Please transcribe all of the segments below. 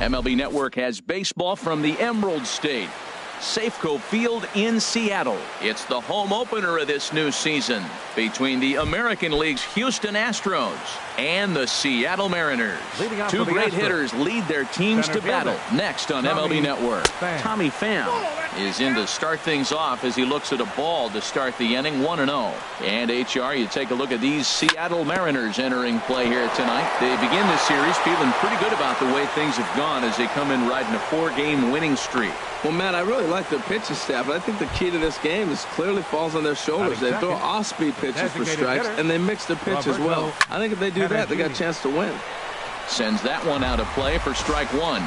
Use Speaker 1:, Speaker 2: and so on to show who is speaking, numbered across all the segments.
Speaker 1: MLB Network has baseball from the Emerald State, Safeco Field in Seattle. It's the home opener of this new season between the American League's Houston Astros and the Seattle Mariners. Two great hitters lead their teams to battle. Next on MLB Network, Tommy Pham is in to start things off as he looks at a ball to start the inning, 1-0. And HR, you take a look at these Seattle Mariners entering play here tonight. They begin this series feeling pretty good about the way things have gone as they come in riding a 4-game winning streak.
Speaker 2: Well, Matt, I really like their pitching staff, but I think the key to this game is clearly falls on their shoulders. They throw off-speed pitches for strikes, and they mix their pitch as well. I think if they do that, they got a chance to win.
Speaker 1: Sends that one out of play for strike one.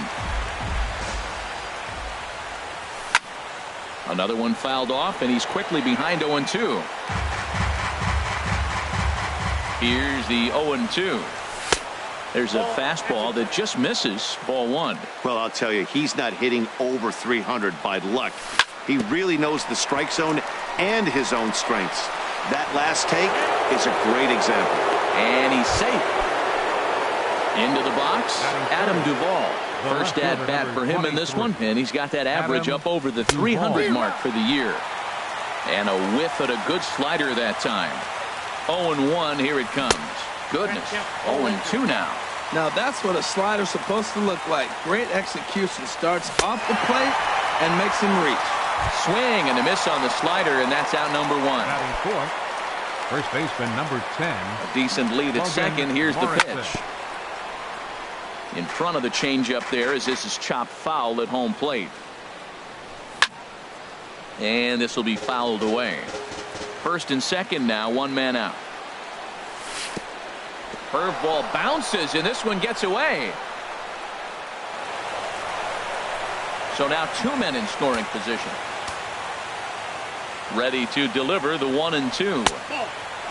Speaker 1: Another one fouled off, and he's quickly behind 0-2. Here's the 0-2. There's a fastball that just misses, ball one.
Speaker 3: Well, I'll tell you, he's not hitting over 300 by luck. He really knows the strike zone and his own strengths. That last take is a great example.
Speaker 1: And he's safe. Into the box, Adam Duvall. First at bat for him in this one, and he's got that average up over the 300 mark for the year. And a whiff at a good slider that time. 0-1, here it comes. Goodness, 0-2 now.
Speaker 2: Now that's what a slider's supposed to look like. Great execution. Starts off the plate and makes him reach.
Speaker 1: Swing and a miss on the slider, and that's out number one.
Speaker 4: First baseman number 10.
Speaker 1: A decent lead at second. Here's the pitch. In front of the changeup there as this is chopped foul at home plate. And this will be fouled away. First and second now, one man out. Curveball bounces, and this one gets away. So now two men in scoring position. Ready to deliver the 1-2.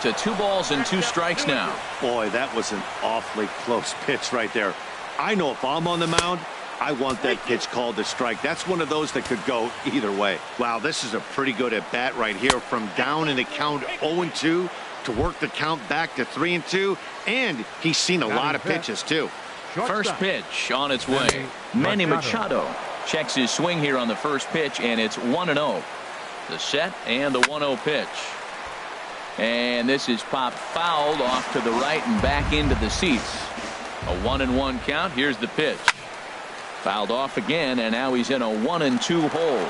Speaker 1: To 2 balls and 2 strikes now.
Speaker 3: Boy, that was an awfully close pitch right there. I know if I'm on the mound, I want that pitch called a strike. That's one of those that could go either way. Wow, this is a pretty good at bat right here, from down in the count 0-2 to work the count back to 3-2, and he's seen a lot of pitches too.
Speaker 1: First pitch on its way. Manny Machado checks his swing here on the first pitch, and it's 1-0. The set and the 1-0 pitch. And this is popped fouled off to the right and back into the seats. A 1-1 count. Here's the pitch. Fouled off again, and now he's in a 1-2 hole.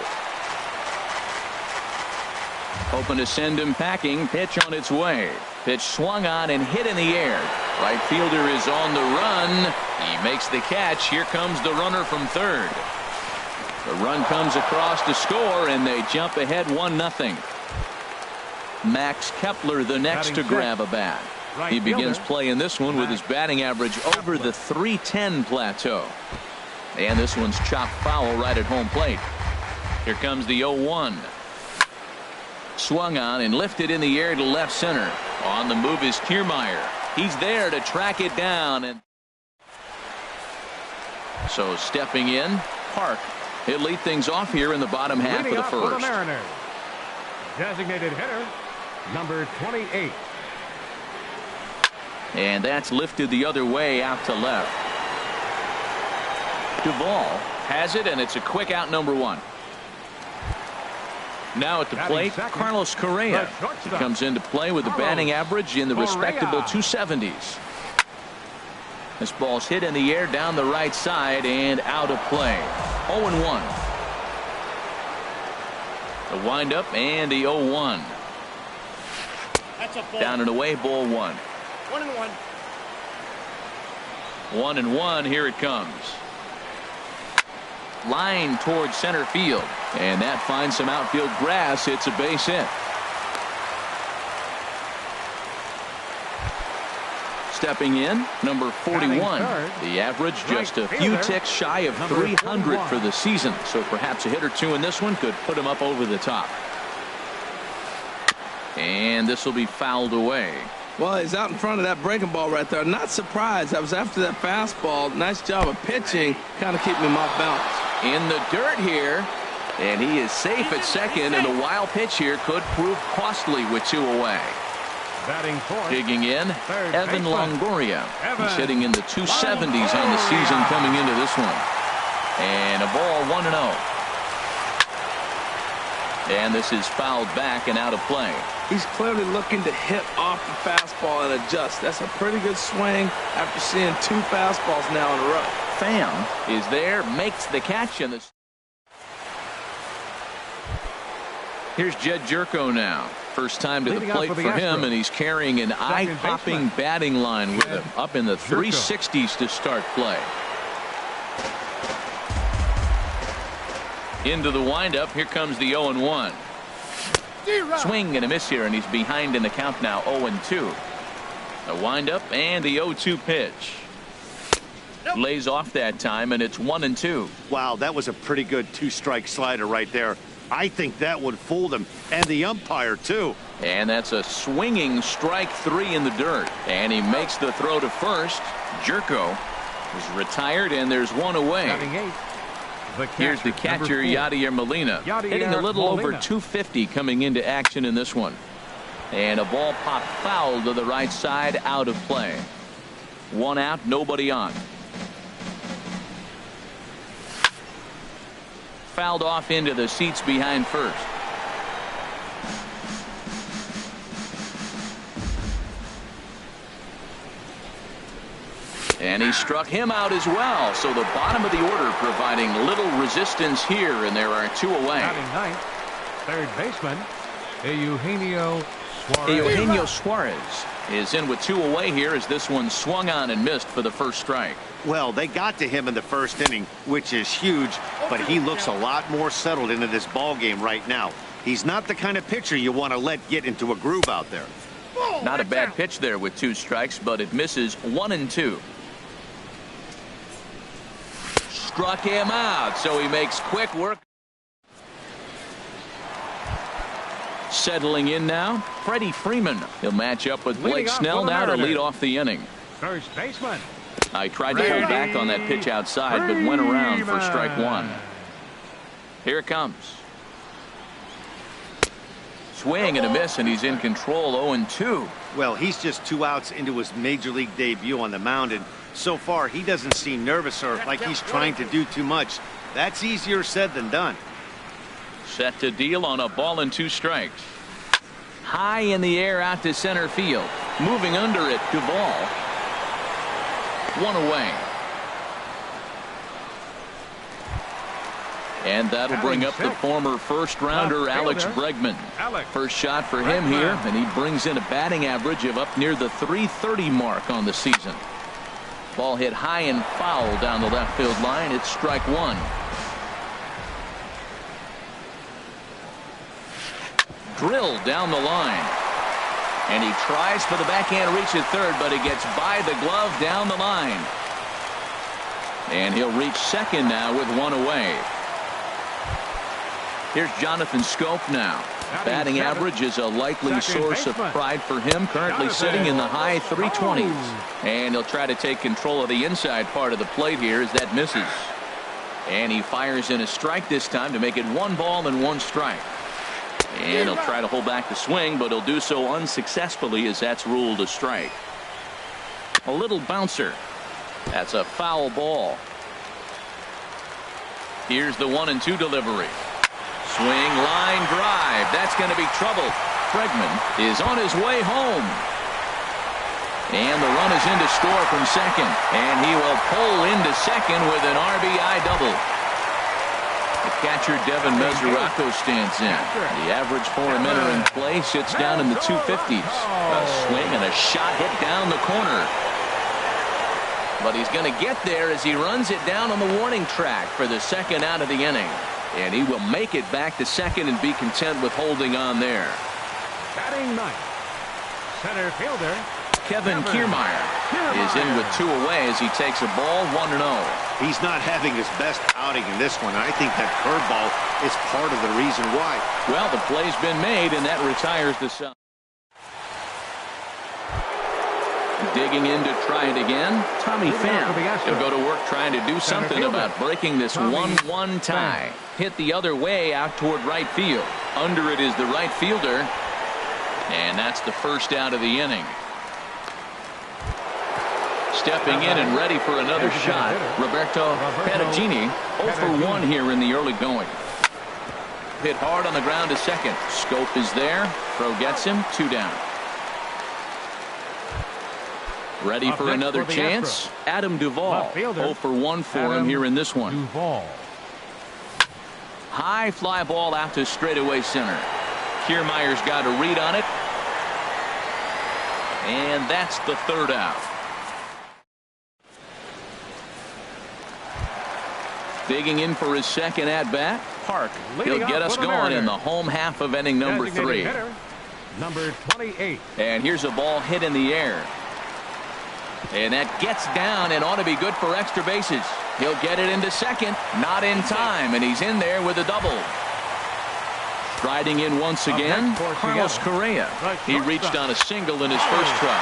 Speaker 1: Hoping to send him packing. Pitch on its way. Pitch swung on and hit in the air. Right fielder is on the run. He makes the catch. Here comes the runner from third. The run comes across to score, and they jump ahead 1-0. Max Kepler the next to grab a bat. He begins playing this one with his batting average over the .310 plateau. And this one's chopped foul right at home plate. Here comes the 0-1. Swung on and lifted in the air to left center. On the move is Kiermaier. He's there to track it down. And so stepping in, Park. He'll lead things off here in the bottom half of the first.
Speaker 4: For the Mariners, designated hitter number 28.
Speaker 1: And that's lifted the other way out to left. Duvall has it, and it's a quick out, number 1. Now at the plate, Carlos Correa. He comes into play with a batting average in the respectable 270s. This ball's hit in the air down the right side and out of play. 0-1. The windup and the 0-1. Down and away, ball 1.
Speaker 5: 1-1.
Speaker 1: 1-1. Here it comes. Line towards center field, and that finds some outfield grass. It's a base hit. Stepping in, number 41. The average just a few ticks shy of 300 for the season, so perhaps a hit or two in this one could put him up over the top. And this will be fouled away.
Speaker 2: Well, he's out in front of that breaking ball right there. Not surprised. I was after that fastball. Nice job of pitching, kind of keeping him off balance.
Speaker 1: In the dirt here, and he is safe at second, and a wild pitch here could prove costly with 2 away. Digging in, Evan Longoria. He's hitting in the 270s on the season coming into this one. And a ball 1-0. And this is fouled back and out of play.
Speaker 2: He's clearly looking to hit off the fastball and adjust. That's a pretty good swing after seeing 2 fastballs now in a row.
Speaker 1: Pham is there, makes the catch, and this. Here's Jed Jerko now. First time to the plate for him, and he's carrying an eye-popping batting line with him. Up in the 360s to start play. Into the windup. Here comes the 0-1. Swing and a miss here, and he's behind in the count now, 0-2. A windup and the 0-2 pitch. Lays off that time, and it's 1-2.
Speaker 3: Wow, that was a pretty good 2-strike slider right there. I think that would fool them, and the umpire too.
Speaker 1: And that's a swinging strike 3 in the dirt, and he makes the throw to first. Jerko is retired, and there's 1 away. Here's the catcher, Yadier Molina, hitting a little over 250 coming into action in this one. And a ball popped foul to the right side, out of play. 1 out, nobody on. Fouled off into the seats behind first. And he struck him out as well. So the bottom of the order providing little resistance here, and there are 2 away.
Speaker 4: Ninth, third baseman, Eugenio Suarez.
Speaker 1: Eugenio Suarez is in with 2 away here as this one swung on and missed for the first strike.
Speaker 3: Well, they got to him in the first inning, which is huge, but he looks a lot more settled into this ball game right now. He's not the kind of pitcher you want to let get into a groove out there.
Speaker 1: Not a bad pitch there with 2 strikes, but it misses. 1-2. Struck him out, so he makes quick work. Settling in now, Freddie Freeman. He'll match up with Blake Snell now to lead off the inning.
Speaker 4: First baseman.
Speaker 1: I tried to pull back on that pitch outside, but went around for strike 1. Here it comes. Swing and a miss, and he's in control. 0-2.
Speaker 3: Well, he's just 2 outs into his major league debut on the mound, and so far he doesn't seem nervous or like he's trying to do too much. That's easier said than done.
Speaker 1: Set to deal on a ball and 2 strikes. High in the air out to center field. Moving under it, Duvall. 1 away. And that'll bring up the former first-rounder Alex Bregman. First shot for him here, and he brings in a batting average of up near the .330 mark on the season. Ball hit high and foul down the left field line. It's strike 1. Drilled down the line. And he tries for the backhand reach at third, but he gets by the glove down the line. And he'll reach second now with 1 away. Here's Jonathan Scope now. Batting average is a likely source of pride for him, currently sitting in the high 320s. And he'll try to take control of the inside part of the plate here as that misses. And he fires in a strike this time to make it 1 ball and 1 strike. And he'll try to hold back the swing, but he'll do so unsuccessfully as that's ruled a strike. A little bouncer. That's a foul ball. Here's the 1-2 delivery. Swing, line drive. That's going to be trouble. Bregman is on his way home. And the run is in to score from second. And he will pull into second with an RBI double. The catcher, Devin Mesoraco, stands in. The average for a minute in play sits down in the 250s. A swing and a shot hit down the corner. But he's going to get there as he runs it down on the warning track for the second out of the inning. And he will make it back to second and be content with holding on there.
Speaker 4: Batting ninth, center fielder
Speaker 1: Kevin Kiermaier is in with 2 away as he takes a ball 1-0.
Speaker 3: He's not having his best outing in this one. I think that curveball is part of the reason why.
Speaker 1: Well, the play's been made, and that retires the side. Digging in to try it again, Tommy Pham. He'll go to work trying to do something about breaking this 1-1 tie. Hit the other way out toward right field. Under it is the right fielder, and that's the first out of the inning. Stepping in and ready for another shot, Roberto Perugini, 0 for 1 here in the early going. Hit hard on the ground to second. Scope is there. Throw gets him. 2 down. Ready for another chance. Adam Duvall, 0 for 1 for him here in this one. High fly ball out to straightaway center. Kiermaier's got a read on it. And that's the 3rd out. Digging in for his second at-bat, Park. He'll get us going in the home half of inning number 3.
Speaker 4: Number 28.
Speaker 1: And here's a ball hit in the air. And that gets down and ought to be good for extra bases. He'll get it into second. Not in time, and he's in there with a double. Striding in once again, Carlos Correa. He reached on a single in his first try.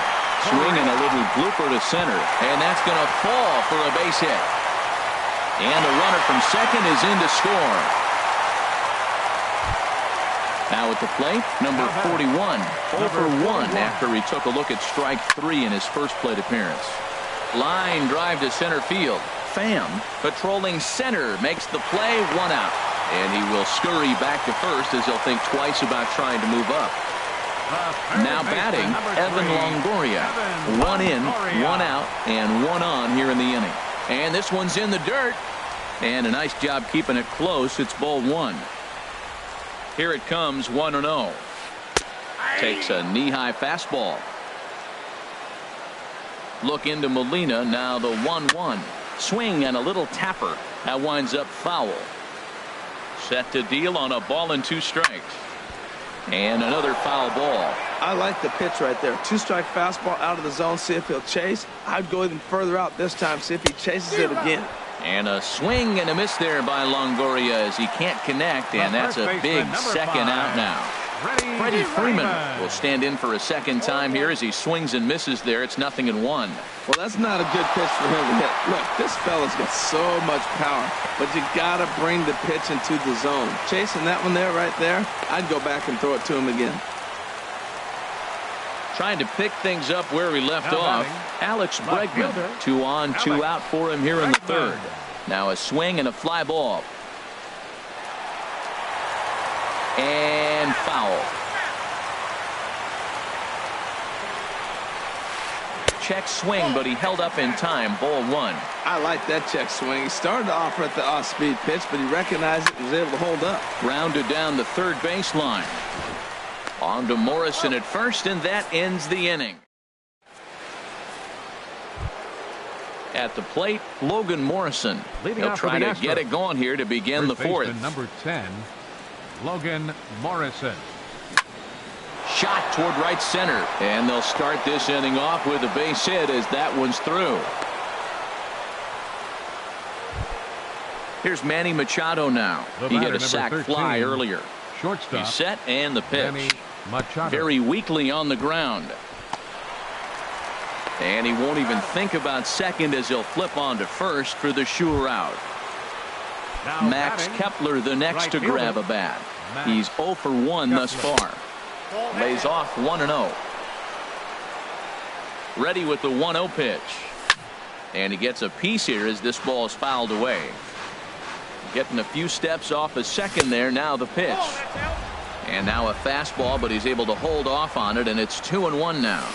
Speaker 1: Swinging a little blooper to center, and that's going to fall for a base hit. And the runner from second is in to score. Now at the plate, number 41, 0 for 1 after he took a look at strike 3 in his first plate appearance. Line drive to center field. Pham patrolling center makes the play, 1 out. And he will scurry back to first as he'll think twice about trying to move up. Now batting, Evan Longoria. 1 in, 1 out, and 1 on here in the inning. And this one's in the dirt. And a nice job keeping it close. It's ball 1. Here it comes, 1-0. Takes a knee-high fastball. Look into Molina, now the 1-1. Swing and a little tapper. That winds up foul. Set to deal on a ball and 2 strikes. And another foul ball.
Speaker 2: I like the pitch right there. 2-strike fastball out of the zone. See if he'll chase. I'd go even further out this time. See if he chases it again.
Speaker 1: And a swing and a miss there by Longoria as he can't connect. And that's a big second out now. Freddie Freeman will stand in for a second time here as he swings and misses there. It's 0-1.
Speaker 2: Well, that's not a good pitch for him to hit. Look, this fella's got so much power, but you got to bring the pitch into the zone. Chasing that one there, right there, I'd go back and throw it to him again.
Speaker 1: Trying to pick things up where we left off. Alex Bregman, 2 on, 2 out for him here in the 3rd. Now a swing and a fly ball. And foul. Check swing, but he held up in time. Ball 1.
Speaker 2: I like that check swing. He started off at the off-speed pitch, but he recognized it and was able to hold up.
Speaker 1: Grounded down the 3rd baseline. On to Morrison at first, and that ends the inning. At the plate, Logan Morrison. He'll try to get it going here to begin the 4th.
Speaker 4: Number 10, Logan Morrison.
Speaker 1: Shot toward right center, and they'll start this inning off with a base hit as that one's through. Here's Manny Machado now. He got a sac fly earlier.
Speaker 4: Shortstop.
Speaker 1: He's set, and the pitch.
Speaker 4: Manny Machado.
Speaker 1: Very weakly on the ground. And he won't even think about second as he'll flip on to first for the sure out.
Speaker 4: Now
Speaker 1: Max
Speaker 4: batting,
Speaker 1: Kepler the next
Speaker 4: right
Speaker 1: to
Speaker 4: fielder,
Speaker 1: grab a bat.
Speaker 4: Max
Speaker 1: He's 0 for 1 thus far. Lays off 1-0. Ready with the 1-0 pitch. And he gets a piece here as this ball is fouled away. Getting a few steps off a second there. Now the pitch. And now a fastball, but he's able to hold off on it, and it's 2-1 now.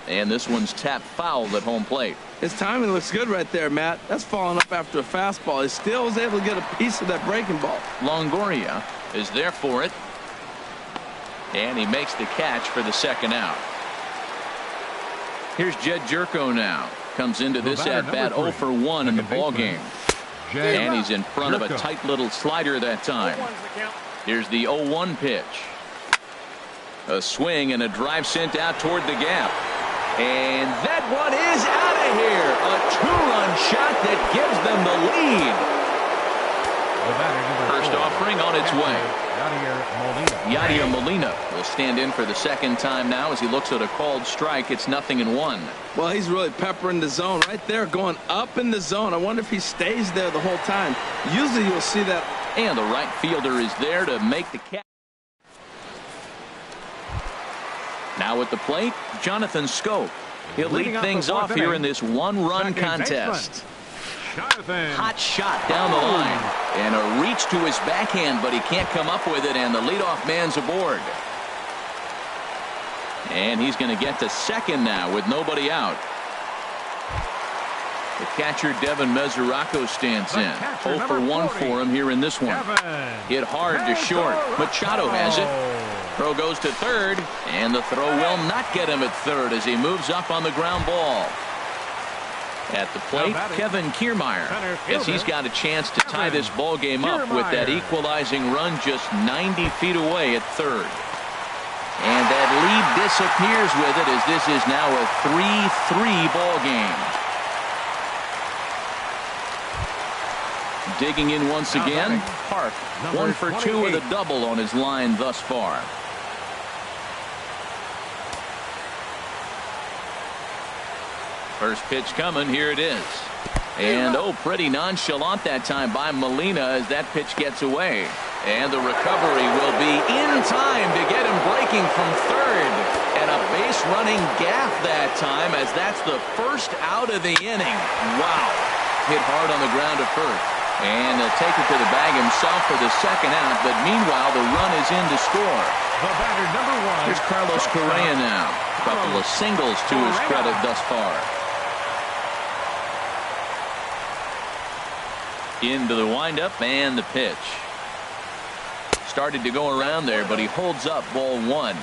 Speaker 1: And this one's tapped foul at home plate.
Speaker 2: His timing looks good right there, Matt. That's falling up after a fastball. He still was able to get a piece of that breaking ball.
Speaker 1: Longoria is there for it. And he makes the catch for the second out. Here's Jed Jerko now. Comes into this at-bat 0 for 1 in the ball game. And he's in front of a tight little slider that time. Here's the 0-1 pitch. A swing and a drive sent out toward the gap. And that one is out of here. A 2-run shot that gives them the lead. First offering on its way. Yadier Molina will stand in for the second time now as he looks at a called strike. It's 0-1.
Speaker 2: Well, he's really peppering the zone right there, going up in the zone. I wonder if he stays there the whole time. Usually you'll see that.
Speaker 1: And the right fielder is there to make the catch. Now at the plate, Jonathan Scope. He'll lead things off here in this one-run contest. Hot shot down the line. And a reach to his backhand, but he can't come up with it, and the leadoff man's aboard. And he's going to get to second now with nobody out. The catcher, Devin Mesoraco, stands in. 0 for 1 for him here in this one. Hit hard to short. Machado has it. Throw goes to third, and the throw will not get him at third as he moves up on the ground ball. At the plate, Kevin Kiermaier, as he's got a chance to tie this ball game up with that equalizing run just 90 feet away at third. And that lead disappears with it as this is now a 3-3 ball game. Digging in once again, Park, 1 for 2 with a double on his line thus far. First pitch coming, here it is. And pretty nonchalant that time by Molina as that pitch gets away. And the recovery will be in time to get him breaking from third. And a base running gaff that time as that's the first out of the inning. Wow. Hit hard on the ground at first. And take it to the bag himself for the second out. But meanwhile, the run is in to score.
Speaker 4: The batter, number 1.
Speaker 1: Here's Carlos Correa now. A couple of singles to his credit thus far. Into the windup and the pitch. Started to go around there, but he holds up ball 1.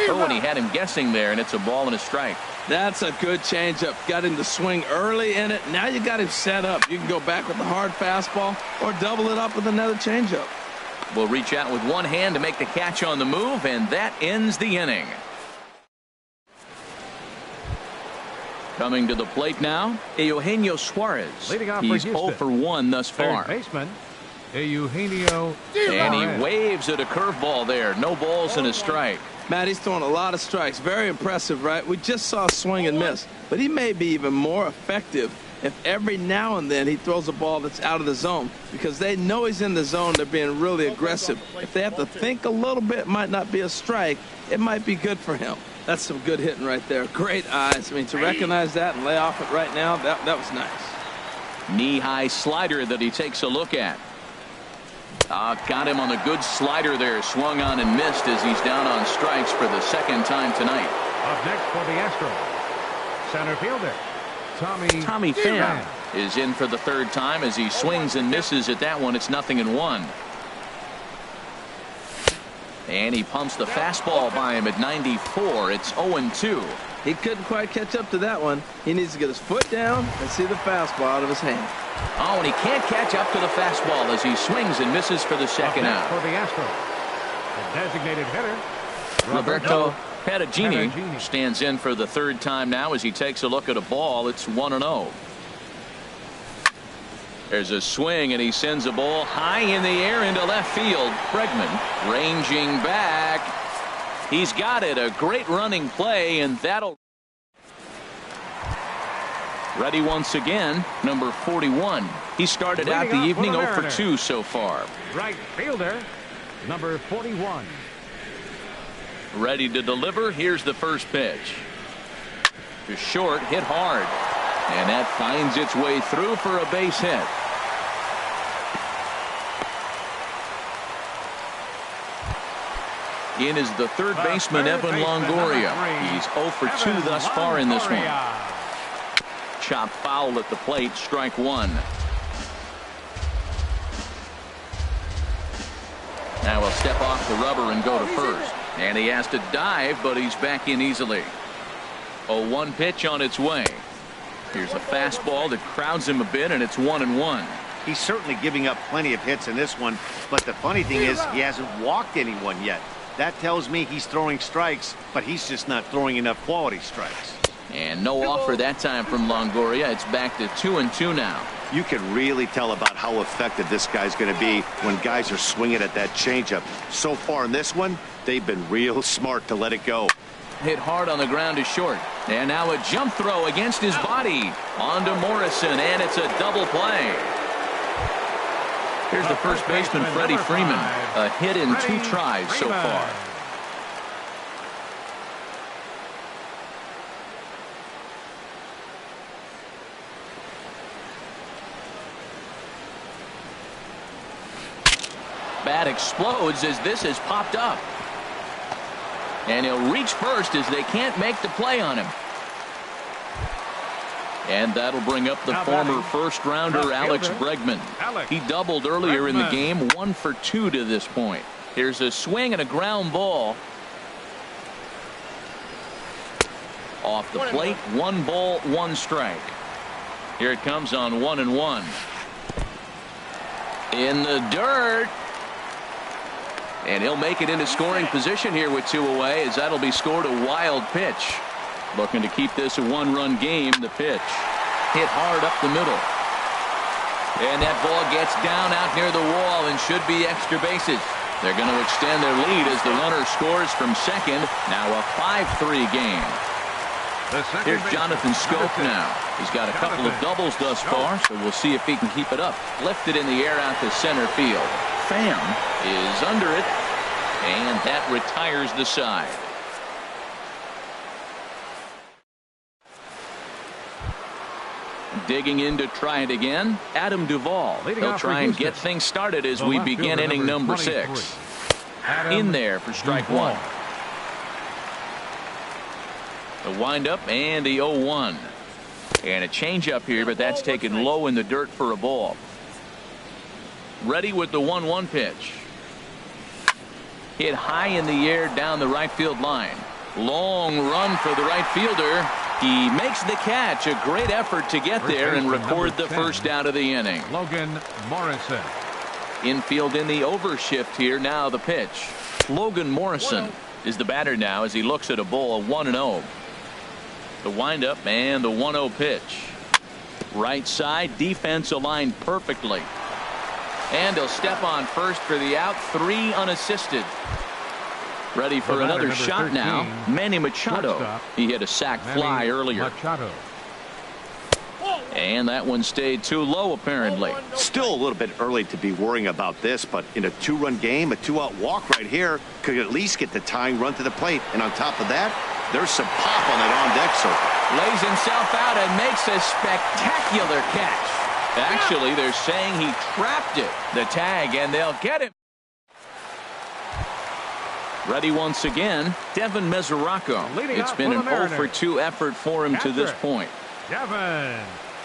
Speaker 1: Oh, and he had him guessing there, and it's a ball and a strike.
Speaker 2: That's a good changeup. Got him to swing early in it. Now you got him set up. You can go back with the hard fastball or double it up with another changeup.
Speaker 1: Will reach out with one hand to make the catch on the move, and that ends the inning. Coming to the plate now, Eugenio Suarez. He's 0 for 1 thus far.
Speaker 4: Third baseman, Eugenio.
Speaker 1: And he waves at a curveball there. No balls and a strike.
Speaker 2: Matt, he's throwing a lot of strikes. Very impressive, right? We just saw a swing and miss. But he may be even more effective if every now and then he throws a ball that's out of the zone. Because they know he's in the zone. They're being really aggressive. If they have to think a little bit, it might not be a strike. It might be good for him. That's some good hitting right there. Great eyes. I mean, to recognize that and lay off it right now, that was nice.
Speaker 1: Knee-high slider that he takes a look at. Got him on a good slider there. Swung on and missed as he's down on strikes for the second time tonight.
Speaker 4: Up next for the Astros, center fielder
Speaker 1: Tommy Pham is in for the third time as he swings and misses at that one. It's 0-1. And he pumps the fastball by him at 94. It's 0-2.
Speaker 2: He couldn't quite catch up to that one. He needs to get his foot down and see the fastball out of his hand.
Speaker 1: Oh, and he can't catch up to the fastball as he swings and misses for the second out.
Speaker 4: For the Astros, the designated hitter,
Speaker 1: Roberto Perugini stands in for the third time now as he takes a look at a ball. It's 1-0. There's a swing, and he sends a ball high in the air into left field. Bregman ranging back. He's got it. A great running play, and that'll. Ready once again, number 41. He started out the evening 0 for 2 so far.
Speaker 4: Right fielder, number 41.
Speaker 1: Ready to deliver. Here's the first pitch. To short, hit hard. And that finds its way through for a base hit. In is the third baseman, Evan Longoria. He's 0 for 2 thus far in this one. Chop foul at the plate, strike 1. Now he'll step off the rubber and go to first. And he has to dive, but he's back in easily. 0-1 pitch on its way. Here's a fastball that crowds him a bit, and it's 1-1.
Speaker 3: He's certainly giving up plenty of hits in this one, but the funny thing is he hasn't walked anyone yet. That tells me he's throwing strikes, but he's just not throwing enough quality strikes.
Speaker 1: And no offer that time from Longoria. It's back to 2-2 now.
Speaker 3: You can really tell about how effective this guy's going to be when guys are swinging at that changeup. So far in this one, they've been real smart to let it go.
Speaker 1: Hit hard on the ground to short. And now a jump throw against his body. On to Morrison, and it's a double play. Here's the first baseman, Freddie Freeman. A hit in 2 tries so far. Bat explodes as this has popped up. And he'll reach first as they can't make the play on him. And that'll bring up the former first-rounder Alex Bregman. He doubled earlier in the game, 1 for 2 to this point. Here's a swing and a ground ball. Off the plate, 1 ball, 1 strike. Here it comes on 1-1. In the dirt. And he'll make it into scoring position here with 2 away, as that'll be scored a wild pitch. Looking to keep this a 1-run game. The pitch hit hard up the middle. And that ball gets down out near the wall and should be extra bases. They're going to extend their lead as the runner scores from second. Now a 5-3 game. Here's Jonathan Scope now. He's got a couple of doubles thus far, so we'll see if he can keep it up. Lifted in the air out to center field. Pham is under it, and that retires the side. Digging in to try it again, Adam Duvall. He'll try and get things started as we begin inning number 6. In there for strike 1. The windup and the 0-1. And a changeup here, but that's taken low in the dirt for a ball. Ready with the 1-1 pitch. Hit high in the air down the right field line. Long run for the right fielder. He makes the catch. A great effort to get there and record the first out of the inning.
Speaker 4: Logan Morrison.
Speaker 1: Infield in the overshift here. Now the pitch. Logan Morrison is the batter now as he looks at a ball 1-0. The windup and the 1-0 pitch. Right side, defense aligned perfectly. And he'll step on first for the out. 3 unassisted. Ready for another shot 13, now. Manny Machado. He hit a sac fly earlier. Machado. And that one stayed too low apparently.
Speaker 3: Still a little bit early to be worrying about this, but in a 2-run game, a 2-out walk right here could at least get the tying run to the plate. And on top of that, there's some pop on that on-deck circle.
Speaker 1: Lays himself out and makes a spectacular catch. Actually, they're saying he trapped it. The tag, and they'll get him. Ready once again, Devin Mesoraco. It's been an 0 for 2 effort for him to this point.
Speaker 4: Devin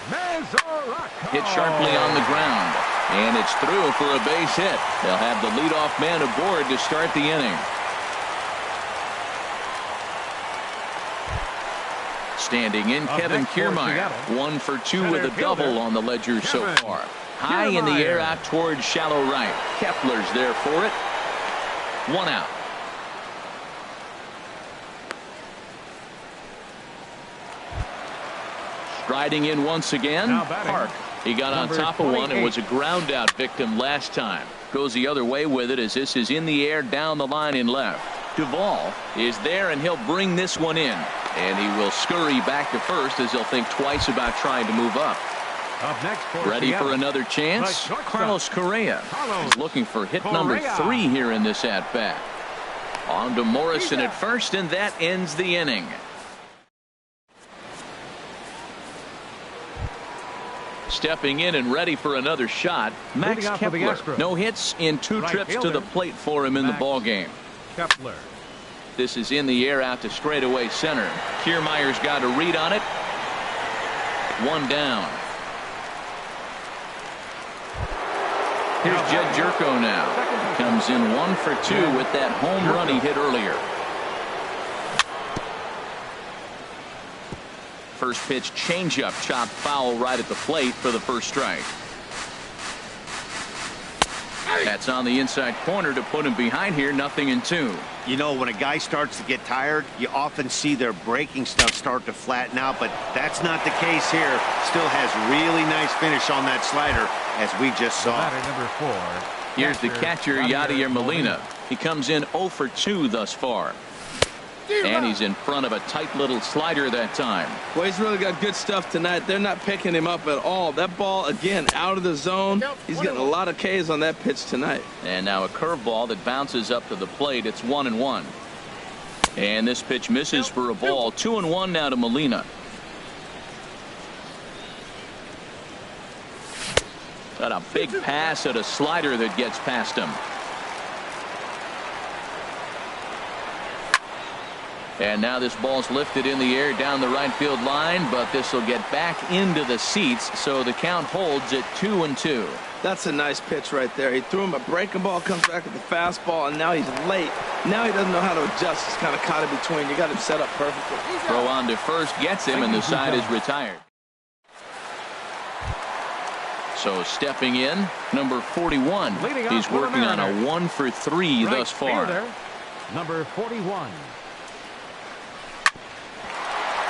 Speaker 4: Mesoraco.
Speaker 1: Hit sharply on the ground, and it's through for a base hit. They'll have the leadoff man aboard to start the inning. Standing in, Kevin Kiermaier. 1 for 2 with a double on the ledger so far. High in the air out towards shallow right. Kepler's there for it. 1 out. Striding in once again, Park. He got on top of one and was a ground out victim last time. Goes the other way with it as this is in the air down the line in left. Duvall is there and he'll bring this one in. And he will scurry back to first as he'll think twice about trying to move up. Ready for another chance? Carlos Correa is looking for hit number 3 here in this at-bat. On to Morrison at first, and that ends the inning. Stepping in and ready for another shot, Max Kepler. No hits in 2 trips to the plate for him in the ballgame.
Speaker 4: Kepler.
Speaker 1: This is in the air out to straightaway center. Kiermaier's got a read on it. 1 down. Here's Jed Jerko now. Comes in 1 for 2 with that home run he hit earlier. First pitch changeup chopped foul right at the plate for the first strike. That's on the inside corner to put him behind here. 0-2.
Speaker 3: You know, when a guy starts to get tired, you often see their breaking stuff start to flatten out, but that's not the case here. Still has really nice finish on that slider, as we just saw.
Speaker 4: Number 4.
Speaker 1: Here's the catcher, Yadier Molina. He comes in 0 for 2 thus far. And he's in front of a tight little slider that time.
Speaker 2: Well, he's really got good stuff tonight. They're not picking him up at all. That ball, again, out of the zone. He's getting a lot of Ks on that pitch tonight.
Speaker 1: And now a curveball that bounces up to the plate. It's 1-1. And this pitch misses for a ball. 2-1 now to Molina. Got a big pass at a slider that gets past him. And now this ball's lifted in the air down the right field line, but this will get back into the seats, so the count holds at 2-2.
Speaker 2: That's a nice pitch right there. He threw him a breaking ball, comes back with the fastball, and now he's late. Now he doesn't know how to adjust. He's kind of caught in between. You got him set up perfectly.
Speaker 1: Throw on to first gets him, and the side is retired. So stepping in, number 41. He's working on a 1-for-3 thus far.
Speaker 4: Number 41.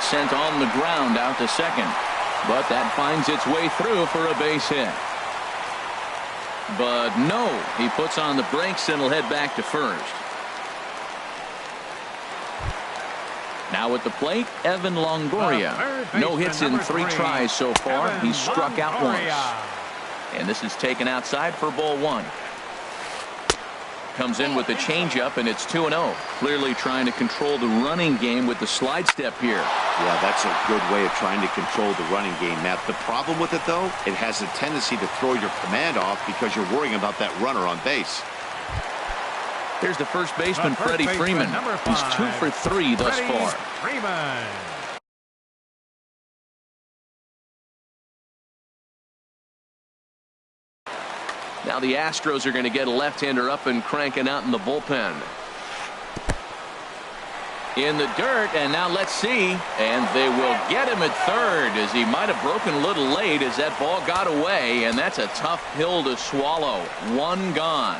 Speaker 1: Sent on the ground out to second, but that finds its way through for a base hit. But no, he puts on the brakes and will head back to first. Now at the plate, Evan Longoria. No hits in 3 tries so far. He's struck out once. And this is taken outside for ball 1. Comes in with the changeup, and it's 2-0. Clearly trying to control the running game with the slide step here.
Speaker 3: Yeah, that's a good way of trying to control the running game, Matt. The problem with it, though, it has a tendency to throw your command off because you're worrying about that runner on base.
Speaker 1: Here's the first baseman, Freddie Freeman. He's 2 for 3 thus far.
Speaker 4: Freeman.
Speaker 1: Now the Astros are going to get a left-hander up and cranking out in the bullpen. In the dirt, and now let's see. And they will get him at third, as he might have broken a little late as that ball got away, and that's a tough pill to swallow. 1 gone.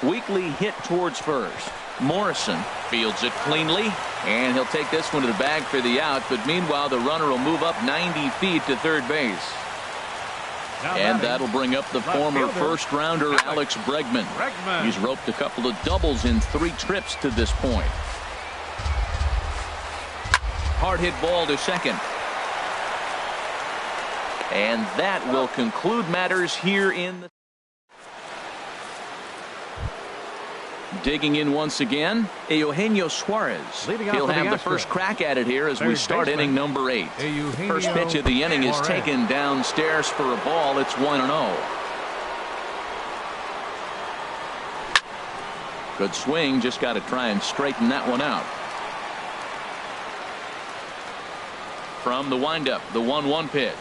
Speaker 1: Weekly hit towards first. Morrison fields it cleanly, and he'll take this one to the bag for the out, but meanwhile the runner will move up 90 feet to third base. And that'll bring up the former first-rounder Alex Bregman. He's roped a couple of doubles in 3 trips to this point. Hard hit ball to second. And that will conclude matters here in the... Digging in once again, Eugenio Suarez. He'll have the first crack at it here as we start inning number 8. First pitch of the inning is taken downstairs for a ball. It's 1-0. Good swing. Just got to try and straighten that one out. From the windup, the 1-1 pitch.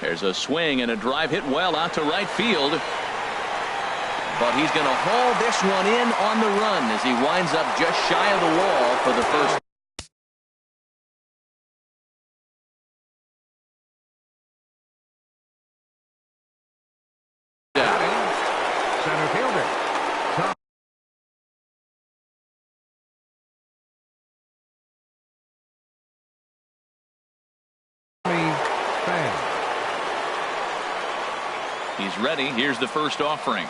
Speaker 1: There's a swing and a drive hit well out to right field. But he's going to haul this one in on the run as he winds up just shy of the wall for the first.
Speaker 4: Center fielder.
Speaker 1: He's ready. Here's the first offering.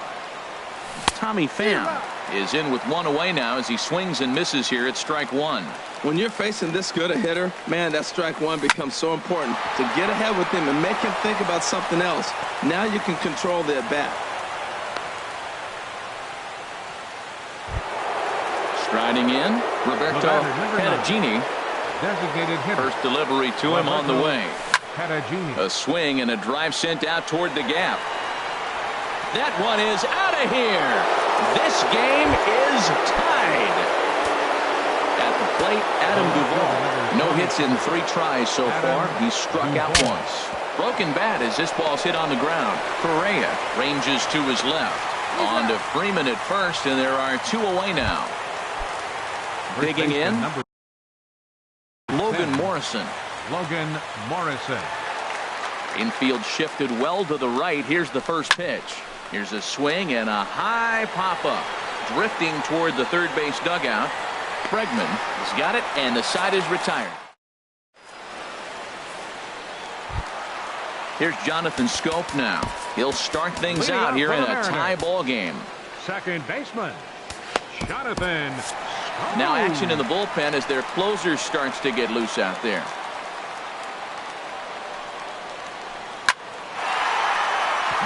Speaker 1: Tommy Pham is in with 1 away now as he swings and misses here at strike 1.
Speaker 2: When you're facing this good a hitter, man, that strike 1 becomes so important to get ahead with him and make him think about something else. Now you can control the at-bat.
Speaker 1: Striding in, Roberto Pedagini.
Speaker 4: Designated hitter.
Speaker 1: First delivery to him on the way.
Speaker 4: Pedagini.
Speaker 1: A swing and a drive sent out toward the gap. That one is out of here. This game is tied. At the plate, Adam Duvall. No hits in 3 tries so far. He's struck out once. Broken bat as this ball's hit on the ground. Correa ranges to his left. On to Freeman at first, and there are 2 away now. Digging in, Logan Morrison.
Speaker 4: Logan Morrison.
Speaker 1: Infield shifted well to the right. Here's the first pitch. Here's a swing and a high pop-up. Drifting toward the third base dugout. Bregman has got it, and the side is retired. Here's Jonathan Scope now. He'll start things out here in a tie ball game.
Speaker 4: Second baseman, Jonathan
Speaker 1: Now action in the bullpen as their closer starts to get loose out there.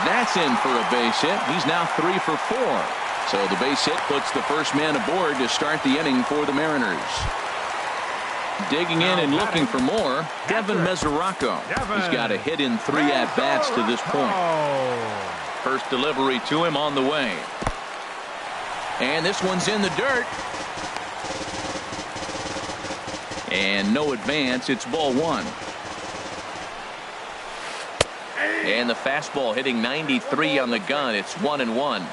Speaker 1: That's in for a base hit. He's now 3 for 4. So the base hit puts the first man aboard to start the inning for the Mariners. Digging in and looking for more, Devin Mesoraco. He's got a hit in 3 at-bats to this point. First delivery to him on the way. And this one's in the dirt. And no advance. It's ball 1. And the fastball hitting 93 on the gun. It's 1-1.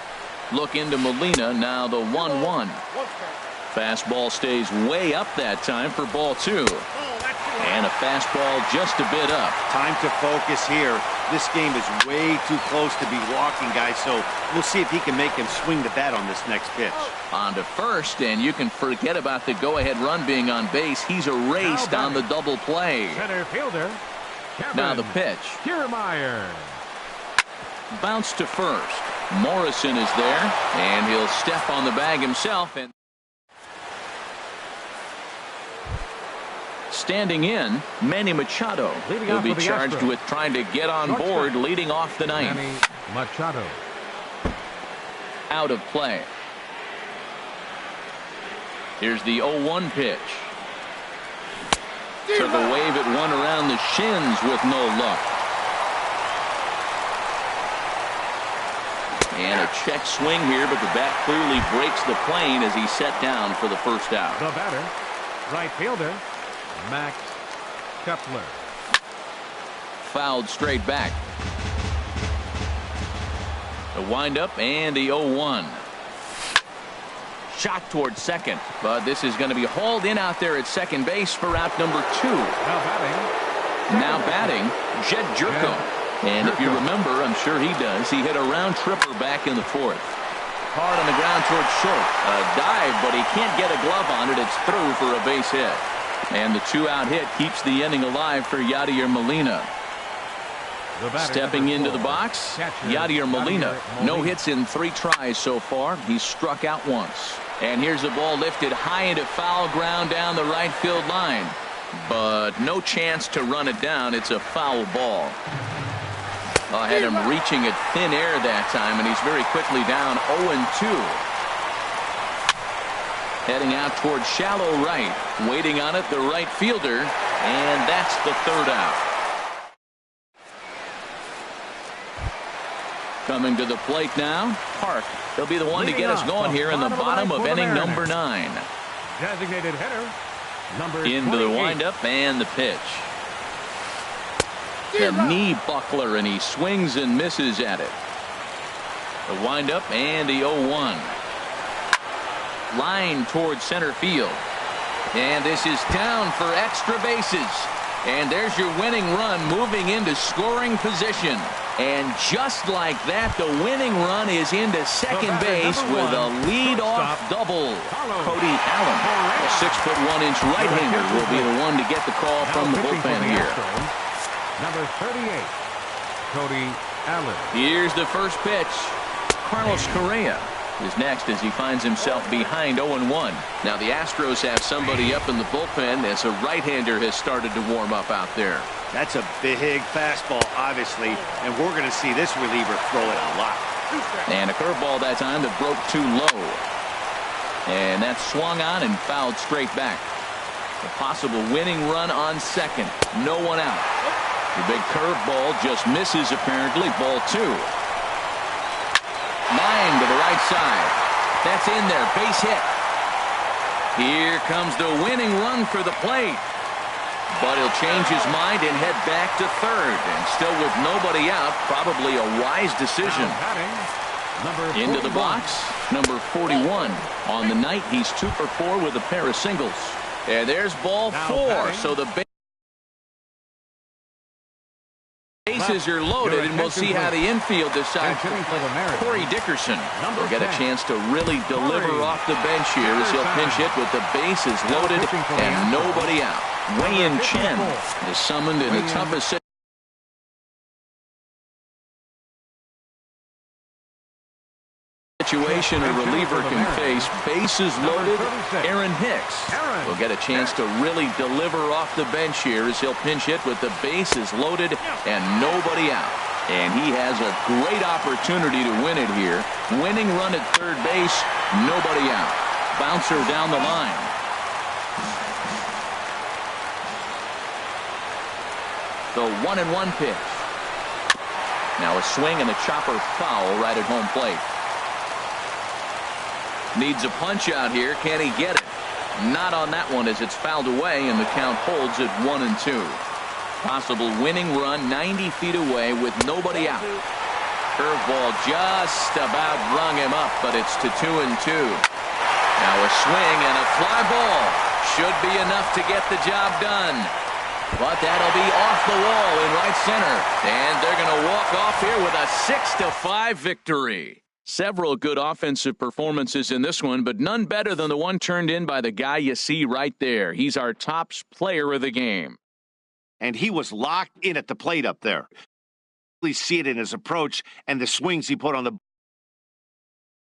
Speaker 1: Look into Molina. Now the 1-1. Fastball stays way up that time for ball 2. And a fastball just a bit up.
Speaker 3: Time to focus here. This game is way too close to be walking, guys, so we'll see if he can make him swing the bat on this next pitch.
Speaker 1: On to first, and you can forget about the go-ahead run being on base. He's erased on the double play.
Speaker 4: Center fielder.
Speaker 1: Now the pitch.
Speaker 4: Kiermaier.
Speaker 1: Bounce to first. Morrison is there, and he'll step on the bag himself. And standing in, Manny Machado will be charged with trying to get on board leading off the ninth.
Speaker 4: Manny Machado.
Speaker 1: Out of play. Here's the 0-1 pitch. Took a wave at one around the shins with no luck. And a check swing here, but the bat clearly breaks the plane as he's set down for the first out.
Speaker 4: The batter, right fielder, Max Kepler.
Speaker 1: Fouled straight back. The windup and the 0-1. Shot towards second, but this is going to be hauled in out there at second base for out number 2. Now batting, Jed Jerko. And if you remember, I'm sure he does, he hit a round tripper back in the 4th. Hard on the ground towards short. A dive, but he can't get a glove on it. It's through for a base hit. And the 2-out hit keeps the inning alive for Yadier Molina. Stepping into the box, Yadier Molina. No hits in 3 tries so far. He's struck out once. And here's the ball lifted high into foul ground down the right field line. But no chance to run it down. It's a foul ball. I had him reaching at thin air that time, and he's very quickly down 0-2. Heading out towards shallow right. Waiting on it, the right fielder. And that's the 3rd out. Coming to the plate now, Park. He'll be the one to get us going here in the bottom of inning number 9.
Speaker 4: Designated hitter, number
Speaker 1: into the windup and the pitch. The knee buckler, and he swings and misses at it. The windup and the 0-1. Line towards center field. And this is down for extra bases. And there's your winning run moving into scoring position. And just like that, the winning run is into second base with a lead-off double. Cody Allen, a 6'1" right-hander, will be the one to get the call from the bullpen here.
Speaker 4: Number 38, Cody Allen.
Speaker 1: Here's the first pitch. Carlos Correa is next as he finds himself behind 0-1. Now the Astros have somebody up in the bullpen as a right-hander has started to warm up out there.
Speaker 3: That's a big fastball, obviously, and we're going to see this reliever throw it a lot.
Speaker 1: And a curveball that time that broke too low. And that swung on and fouled straight back. A possible winning run on second. No one out. The big curveball just misses apparently. Ball 2. Line to the right side. That's in there. Base hit. Here comes the winning run for the plate. But he'll change his mind and head back to third. And still with nobody out, probably a wise decision. Into the box, number 41. On the night, he's 2 for 4 with a pair of singles. And there's ball 4. So the bases are loaded, and we'll see how the infield decides. Corey Dickerson will get a chance to really deliver off the bench here as he'll pinch hit with the bases loaded and nobody out. Wei-Yin Chen is summoned in the toughest situation situation a reliever can face. Bases loaded, Aaron Hicks will get a chance to really deliver off the bench here as he'll pinch hit with the bases loaded and nobody out. And he has a great opportunity to win it here. Winning run at third base, nobody out. Bouncer down the line. The 1-1 pitch. Now a swing and a chopper foul right at home plate. Needs a punch out here. Can he get it? Not on that one as it's fouled away and the count holds at 1-2. Possible winning run 90 feet away with nobody out. Curveball just about rung him up, but it's to 2-2. Now a swing and a fly ball. Should be enough to get the job done. But that'll be off the wall in right center. And they're going to walk off here with a 6-5 victory. Several good offensive performances in this one, but none better than the one turned in by the guy you see right there. He's our top player of the game.
Speaker 3: And he was locked in at the plate up there. Please see it in his approach and the swings he put on the